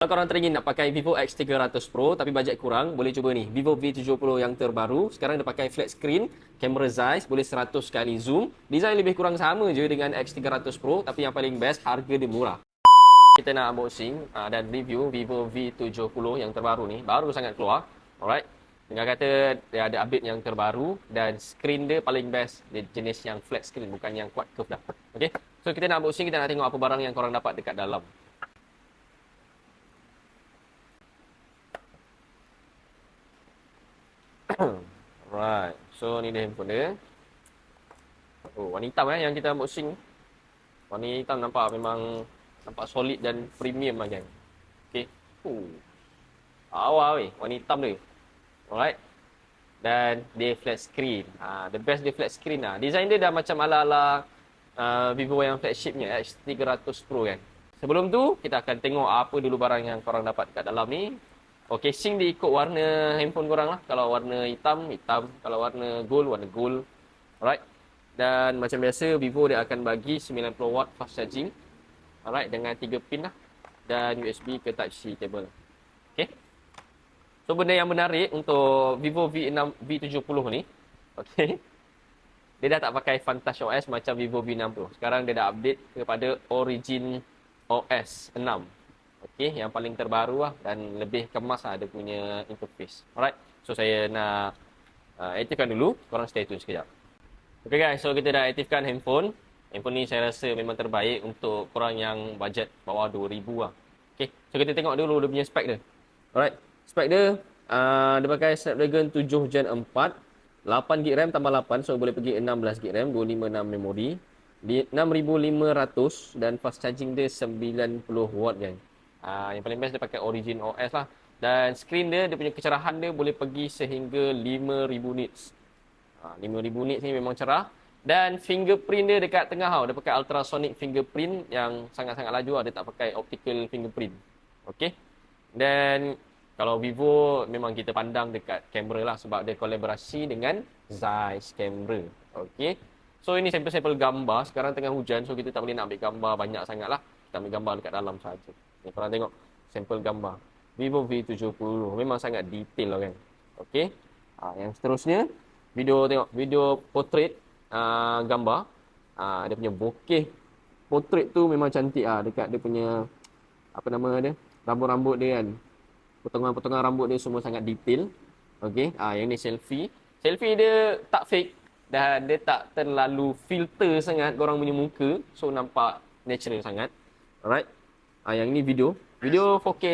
Kalau korang teringin nak pakai Vivo X300 Pro tapi bajet kurang, boleh cuba ni. Vivo V70 yang terbaru. Sekarang dia pakai flat screen, kamera Zeiss, boleh 100 kali zoom. Design lebih kurang sama je dengan X300 Pro, tapi yang paling best, harga dia murah. Kita nak unboxing dan review Vivo V70 yang terbaru ni. Baru sangat keluar. Alright. Dengan kata dia ada update yang terbaru dan screen dia paling best. Dia jenis yang flat screen, bukan yang quad curve dah. Okay. So kita nak unboxing, kita nak tengok apa barang yang korang dapat dekat dalam. Right. So ni dia handphone dia. Oh, warna hitam yang kita unboxing. Warna hitam nampak memang nampak solid dan premium lah kan. Okey. Awal weh, warna hitam dia. Alright. Dan dia flat screen. The best dia flat screen lah. Design dia dah macam ala-ala Vivo yang flagshipnya X300 Pro kan. Sebelum tu, kita akan tengok apa dulu barang yang korang dapat kat dalam ni. Casing dia ikut warna handphone korang lah. Kalau warna hitam, hitam. Kalau warna gold, warna gold. Alright. Dan macam biasa, Vivo dia akan bagi 90 watt fast charging. Alright, dengan 3 pin lah. Dan USB ke Type-C cable. Okay. So, benda yang menarik untuk Vivo V70 ni. Okay. Dia dah tak pakai Vantage OS macam Vivo V6 Pro. Sekarang dia dah update kepada Origin OS 6. Okey, yang paling terbaru lah dan lebih kemas lah dia punya interface. Alright, so saya nak aktifkan dulu. Korang stay tune sekejap. Okay guys, so kita dah aktifkan handphone. Handphone ni saya rasa memang terbaik untuk korang yang bajet bawah 2000 lah. Okay, so kita tengok dulu dia punya spek dia. Alright, spek dia, dia pakai Snapdragon 7 Gen 4. 8GB RAM tambah 8, so boleh pergi 16GB RAM, 256 memori. Di 6500 dan fast charging dia 90 watt kan. Yang paling best dia pakai Origin OS lah. Dan screen dia punya kecerahan dia boleh pergi sehingga 5000 nits. 5000 nits ni memang cerah. Dan fingerprint dia dekat tengah tau. Dia pakai ultrasonic fingerprint yang sangat-sangat laju lah. Dia tak pakai optical fingerprint. Okay. Dan kalau Vivo memang kita pandang dekat kamera lah. Sebab dia kolaborasi dengan Zeiss camera. Okay. So ini sampel-sampel gambar. Sekarang tengah hujan. So kita tak boleh nak ambil gambar banyak sangat lah. Kita ambil gambar dekat dalam saja. Ni korang tengok sampel gambar Vivo V70 memang sangat detail lah kan. Okey. Yang seterusnya video, tengok video portrait gambar. Dia punya bokeh portrait tu memang cantik dekat dia punya apa nama dia, rambut-rambut dia kan. Potongan-potongan rambut dia semua sangat detail. Okey. Yang ni selfie. Selfie dia tak fake dan dia tak terlalu filter sangat korang punya muka. So nampak natural sangat. Alright. Yang ini video 4K